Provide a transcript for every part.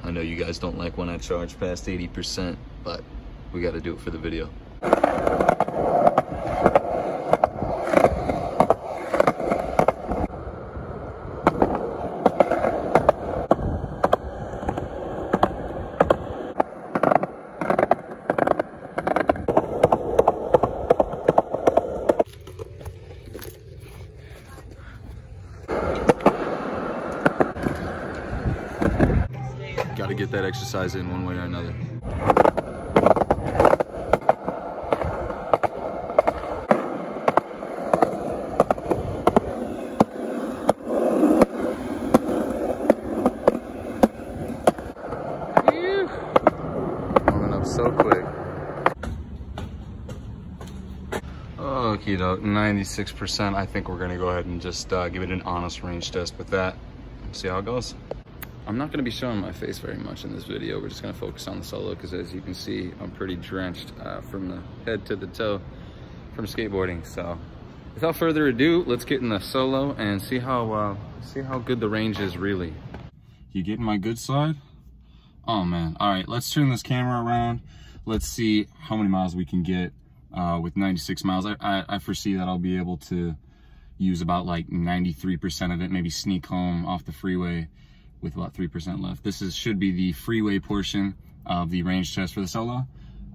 I know you guys don't like when I charge past 80%, but we got to do it for the video. Got to get that exercise in one way or another. Warming up so quick. Okie doke, 96%. I think we're gonna go ahead and just give it an honest range test with that and see how it goes. I'm not going to be showing my face very much in this video. We're just going to focus on the solo because, as you can see, I'm pretty drenched from the head to the toe from skateboarding. So without further ado, let's get in the solo and see how good the range is really. You getting my good side? Oh man. All right, let's turn this camera around. Let's see how many miles we can get with 96 miles. I foresee that I'll be able to use about like 93% of it, maybe sneak home off the freeway with about 3% left. This should be the freeway portion of the range test for the solo.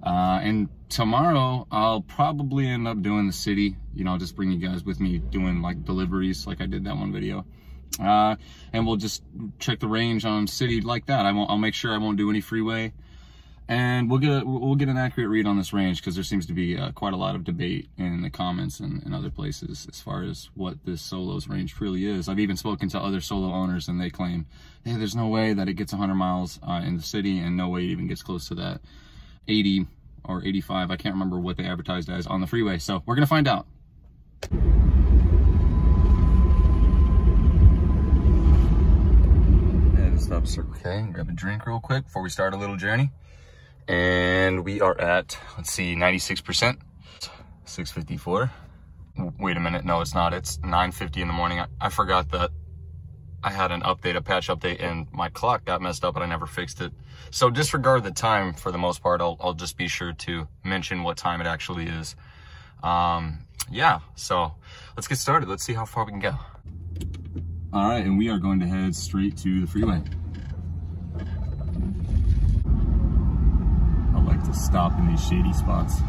And tomorrow I'll probably end up doing the city. You know, just bring you guys with me doing like deliveries like I did that one video. And we'll just check the range on city like that. I'll make sure I won't do any freeway. And we'll get an accurate read on this range because there seems to be quite a lot of debate in the comments and other places as far as what this solo's range really is. I've even spoken to other solo owners and they claim, hey, there's no way that it gets 100 miles in the city and no way it even gets close to that 80 or 85. I can't remember what they advertised as on the freeway. So we're going to find out. And stop, okay, grab a drink real quick before we start a little journey. And we are at, let's see, 96%, 6:54. Wait a minute, no, it's not. It's 9:50 in the morning. I forgot that I had a patch update, and my clock got messed up, and I never fixed it. So disregard the time for the most part. I'll just be sure to mention what time it actually is. Yeah, so let's get started. Let's see how far we can go. All right, and we are going to head straight to the freeway. To stop in these shady spots.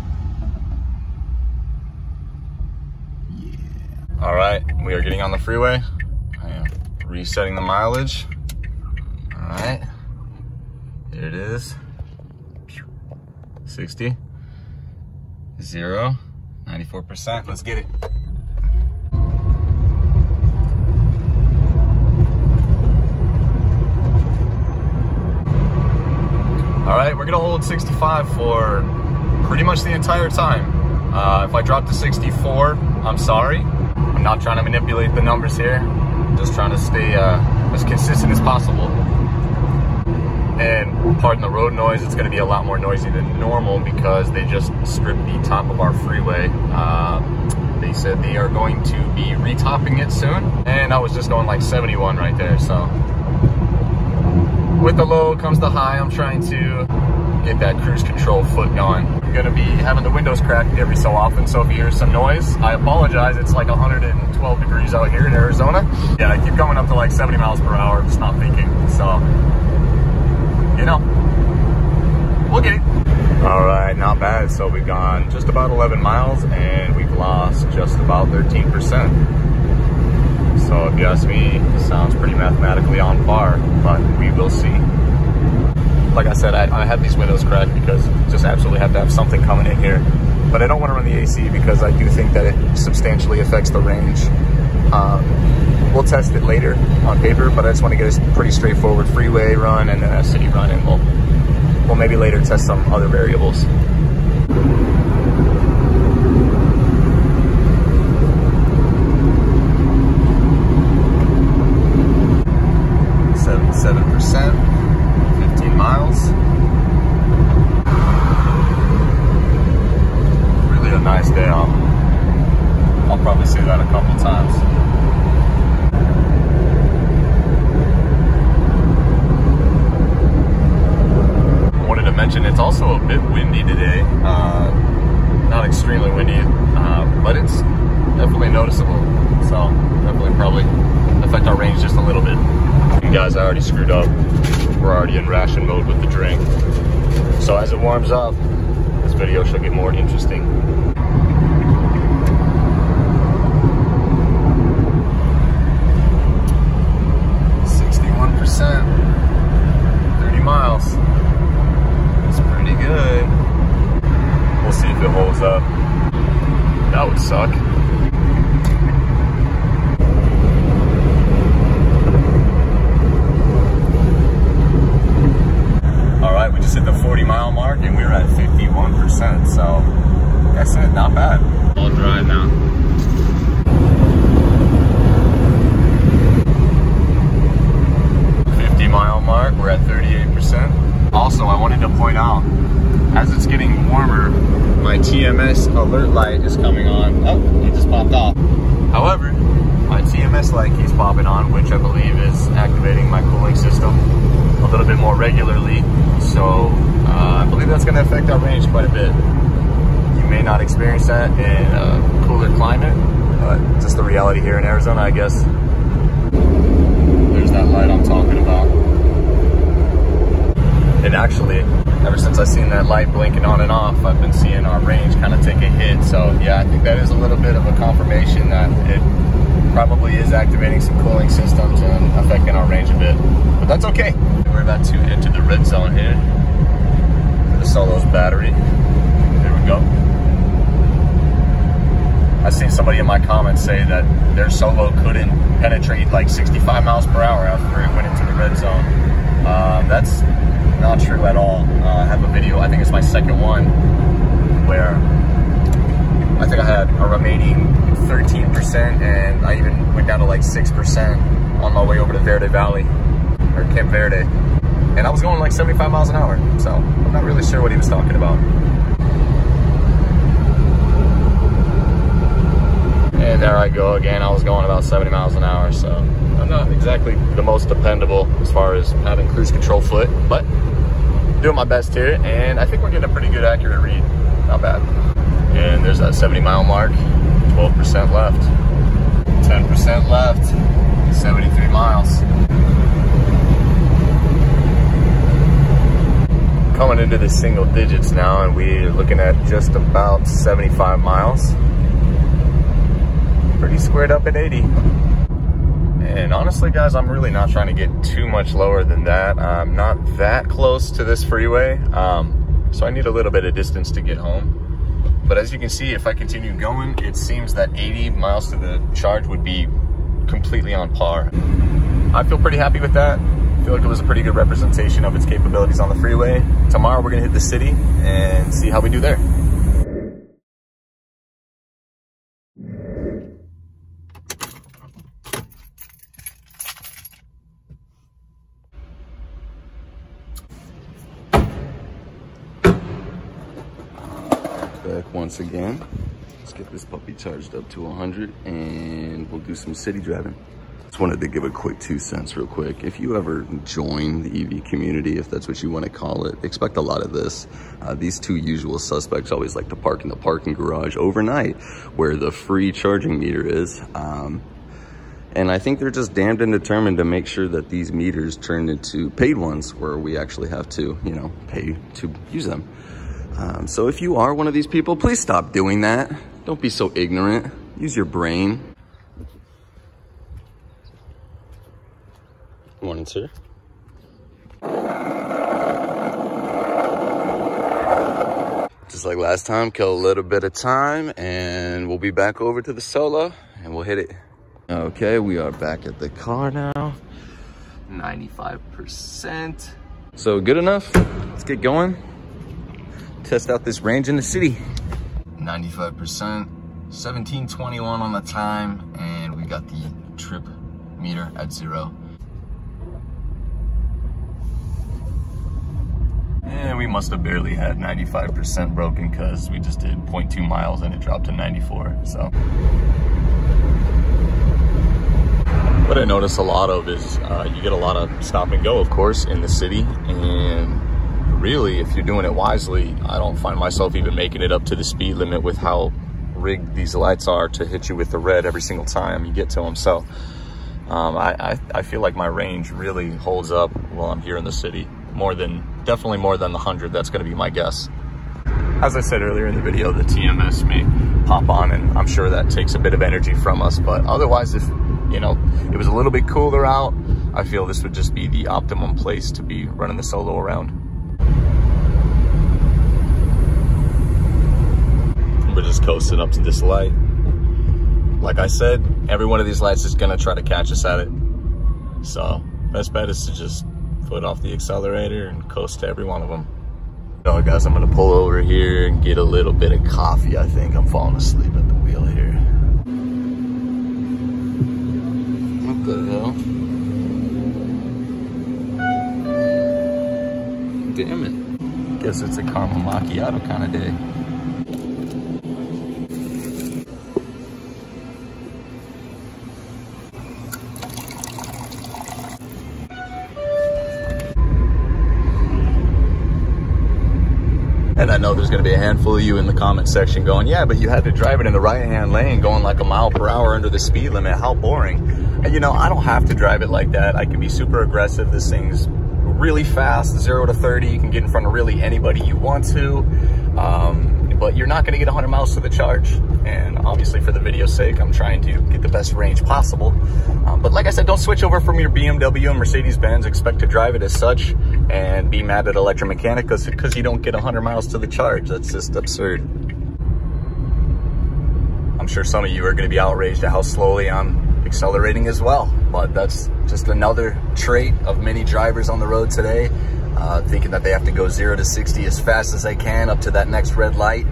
Yeah. All right, we are getting on the freeway. I am resetting the mileage. All right, here it is. 60, 0, 94%. Let's get it. All right, we're gonna hold 65 for pretty much the entire time. If I drop to 64, I'm sorry. I'm not trying to manipulate the numbers here. I'm just trying to stay as consistent as possible. And pardon the road noise, it's gonna be a lot more noisy than normal because they just stripped the top of our freeway. They said they are going to be retopping it soon. And I was just going like 71 right there, so. With the low comes the high. I'm trying to get that cruise control foot going. I'm gonna be having the windows cracked every so often, so if you hear some noise, I apologize. It's like 112 degrees out here in Arizona. Yeah, I keep going up to like 70 miles per hour, just not thinking. So, you know, we'll get it. All right, not bad. So we've gone just about 11 miles and we've lost just about 13%. So if you ask me, it sounds pretty mathematically on par, but we will see. Like I said, I had these windows cracked because just absolutely have to have something coming in here. But I don't want to run the AC because I do think that it substantially affects the range. We'll test it later on paper, but I just want to get a pretty straightforward freeway run and then a city run, and we'll maybe later test some other variables. 77%, 15 miles. Really a nice day off. I'll probably say that a couple times. also a bit windy today. Not extremely windy, but it's definitely noticeable. So definitely probably affect our range just a little bit. And guys, I already screwed up. We're already in ration mode with the drink. So as it warms up, this video should get more interesting. %, 30 miles. It's pretty good. We'll see if it holds up. That would suck. All right, we just hit the 40-mile mark and we're at 51%. So that's it, not bad. All dry now. Mile mark, we're at 38%. Also, I wanted to point out, as it's getting warmer, my TMS alert light is coming on. Oh, it just popped off. However, my TMS light keeps popping on, which I believe is activating my cooling system a little bit more regularly. So I believe that's going to affect our range quite a bit. You may not experience that in a cooler climate, but just the reality here in Arizona, I guess. There's that light I'm talking about. And actually, ever since I've seen that light blinking on and off, I've been seeing our range kind of take a hit. So yeah, I think that is a little bit of a confirmation that it probably is activating some cooling systems and affecting our range a bit. But that's okay. We're about to enter the red zone here. The Solo's battery. There we go. I've seen somebody in my comments say that their Solo couldn't penetrate like 65 miles per hour after it went into the red zone. That's not true at all. I have a video, I think it's my second one, where I think I had a remaining 13% and I even went down to like 6% on my way over to Verde Valley, or Camp Verde. And I was going like 75 miles an hour, so I'm not really sure what he was talking about. And there I go again. I was going about 70 miles an hour, so I'm not exactly the most dependable as far as having cruise control foot, but doing my best here, and I think we're getting a pretty good accurate read. Not bad. And there's that 70-mile mark. 12% left. 10% left. 73 miles. Coming into the single digits now, and we're looking at just about 75 miles. Pretty squared up at 80. And honestly, guys, I'm really not trying to get too much lower than that. I'm not that close to this freeway, so I need a little bit of distance to get home. But as you can see, if I continue going, it seems that 80 miles to the charge would be completely on par. I feel pretty happy with that. I feel like it was a pretty good representation of its capabilities on the freeway. Tomorrow, we're gonna hit the city and see how we do there. Back once again. Let's get this puppy charged up to 100 and we'll do some city driving. Just wanted to give a quick 2 cents real quick. If you ever join the EV community, if that's what you want to call it, expect a lot of this. These two usual suspects always like to park in the parking garage overnight where the free charging meter is. And I think they're just damned and determined to make sure that these meters turn into paid ones where we actually have to, you know, pay to use them. So if you are one of these people, please stop doing that. Don't be so ignorant. Use your brain. Morning, sir. Just like last time, kill a little bit of time and we'll be back over to the Solo and we'll hit it. Okay, we are back at the car now. 95%. So good enough. Let's get going. Test out this range in the city. 95%, 1721 on the time, and we got the trip meter at 0. And we must have barely had 95% broken because we just did 0.2 miles and it dropped to 94, so. What I notice a lot of is you get a lot of stop and go, of course, in the city, and really, if you're doing it wisely, I don't find myself even making it up to the speed limit with how rigged these lights are to hit you with the red every single time you get to them. So I feel like my range really holds up while I'm here in the city. Definitely more than the 100. That's going to be my guess. As I said earlier in the video, the TMS may pop on, and I'm sure that takes a bit of energy from us. But otherwise, if you know, it was a little bit cooler out, I feel this would just be the optimum place to be running the solo around. We're just coasting up to this light. Like I said, every one of these lights is gonna try to catch us at it. So best bet is to just foot off the accelerator and coast to every one of them. So guys, I'm gonna pull over here and get a little bit of coffee. I think I'm falling asleep at the wheel here. What the hell? Damn it. Guess it's a caramel macchiato kind of day. And I know there's gonna be a handful of you in the comment section going, yeah, but you had to drive it in the right-hand lane going like a mile per hour under the speed limit. How boring. And you know, I don't have to drive it like that. I can be super aggressive. This thing's really fast, 0 to 30. You can get in front of really anybody you want to. But you're not gonna get 100 miles to the charge. And obviously for the video's sake, I'm trying to get the best range possible. But like I said, don't switch over from your BMW and Mercedes-Benz, expect to drive it as such, and be mad at Intermeccanica because you don't get 100 miles to the charge. That's just absurd. I'm sure some of you are gonna be outraged at how slowly I'm accelerating as well, but that's just another trait of many drivers on the road today, thinking that they have to go 0 to 60 as fast as they can up to that next red light.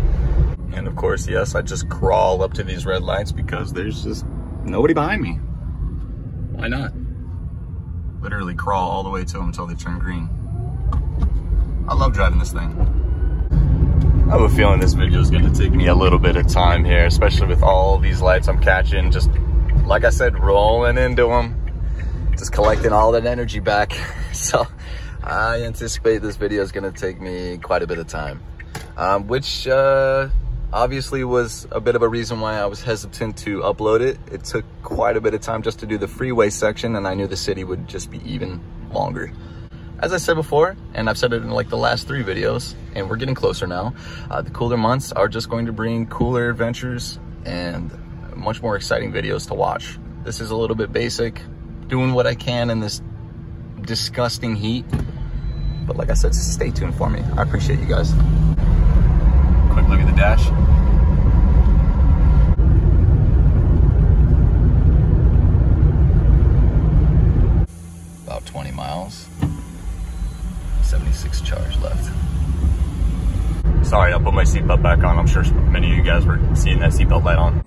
And of course, yes, I just crawl up to these red lights because there's just nobody behind me. Why not? Literally crawl all the way to them until they turn green. I love driving this thing. I have a feeling this video is going to take me a little bit of time here, especially with all these lights I'm catching. Just like I said, rolling into them, just collecting all that energy back. So I anticipate this video is going to take me quite a bit of time, which obviously was a bit of a reason why I was hesitant to upload it. It took quite a bit of time just to do the freeway section, and I knew the city would just be even longer. As I said before, and I've said it in like the last 3 videos, and we're getting closer now, the cooler months are just going to bring cooler adventures and much more exciting videos to watch. This is a little bit basic, doing what I can in this disgusting heat. But like I said, just stay tuned for me. I appreciate you guys. Quick look at the dash. About 20 miles. 76 charge left. Sorry, I'll put my seatbelt back on. I'm sure many of you guys were seeing that seatbelt light on.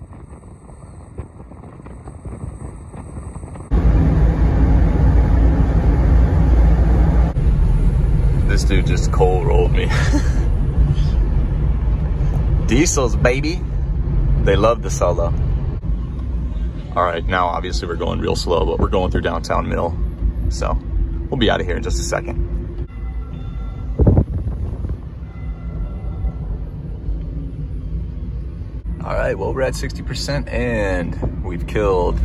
This dude just cold rolled me. Diesels, baby. They love the solo. All right, now obviously we're going real slow, but we're going through downtown Mill. So we'll be out of here in just a second. All right, well, we're at 60% and we've killed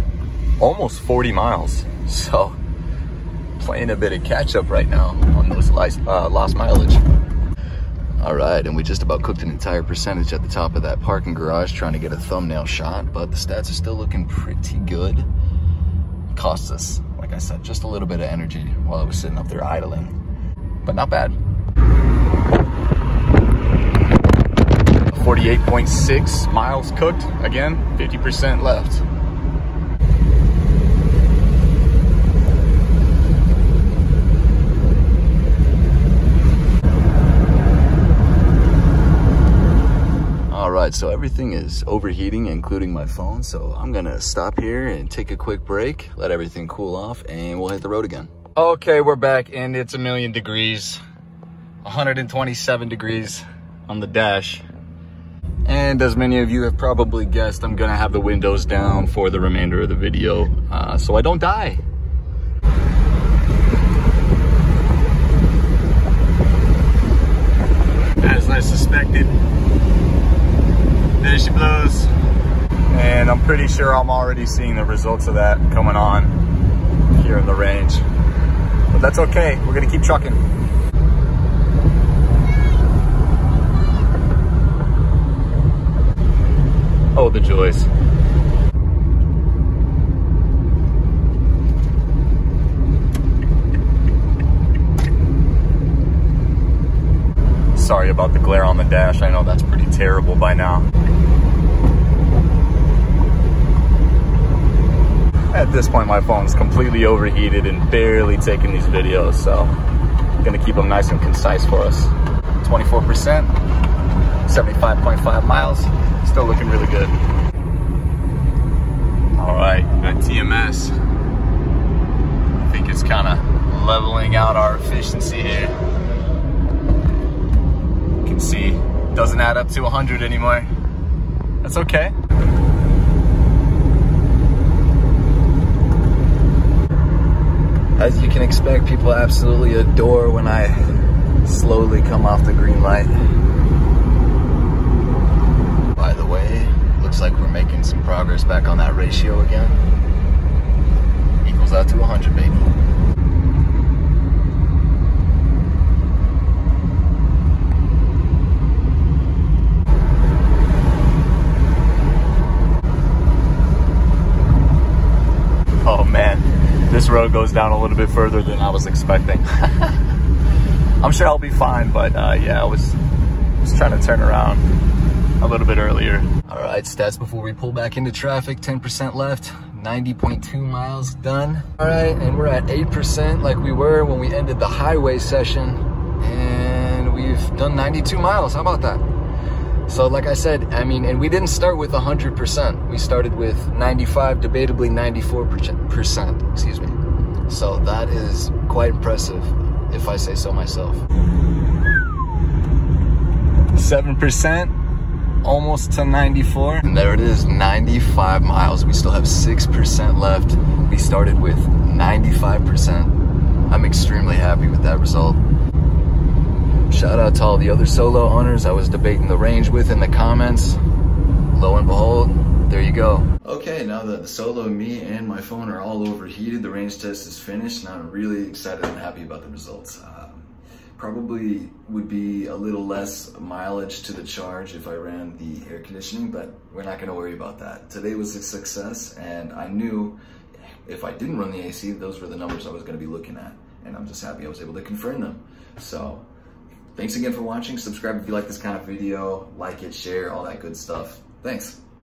almost 40 miles. So playing a bit of catch up right now on those lost mileage. All right, and we just about cooked an entire percentage at the top of that parking garage trying to get a thumbnail shot, but the stats are still looking pretty good. It cost us, like I said, just a little bit of energy while I was sitting up there idling, but not bad. 48.6 miles cooked, again, 50% left. All right, so everything is overheating, including my phone. So I'm gonna stop here and take a quick break, let everything cool off, and we'll hit the road again. Okay, we're back and it's 1,000,000 degrees, 127 degrees on the dash. And as many of you have probably guessed, I'm gonna have the windows down for the remainder of the video so I don't die. fishy blues. And I'm pretty sure I'm already seeing the results of that coming on here in the range. But that's okay, we're gonna keep trucking. Oh, the joys. Sorry about the glare on the dash. I know that's pretty terrible by now. At this point, my phone's completely overheated and barely taking these videos, so I'm gonna keep them nice and concise for us. 24%, 75.5 miles, still looking really good. All right, got TMS. I think it's kind of leveling out our efficiency here. You can see it doesn't add up to 100 anymore. That's okay. As you can expect, people absolutely adore when I slowly come off the green light. By the way, looks like we're making some progress back on that ratio again. Equals out to 100, baby. Oh man. This road goes down a little bit further than I was expecting. I'm sure I'll be fine, but yeah, I was trying to turn around a little bit earlier. All right, stats before we pull back into traffic, 10% left, 90.2 miles done. All right, and we're at 8% like we were when we ended the highway session, and we've done 92 miles. How about that? So like I said, I mean, and we didn't start with 100%. We started with 95, debatably 94%, excuse me. So that is quite impressive, if I say so myself. 7%, almost to 94. And there it is, 95 miles. We still have 6% left. We started with 95%. I'm extremely happy with that result. Shout out to all the other solo owners I was debating the range with in the comments. Lo and behold, there you go. Okay, now that the solo, me, and my phone are all overheated, the range test is finished, and I'm really excited and happy about the results. Probably would be a little less mileage to the charge if I ran the air conditioning, but we're not gonna worry about that. Today was a success, and I knew if I didn't run the AC, those were the numbers I was gonna be looking at, and I'm just happy I was able to confirm them. So, thanks again for watching. Subscribe if you like this kind of video, like it, share, all that good stuff. Thanks.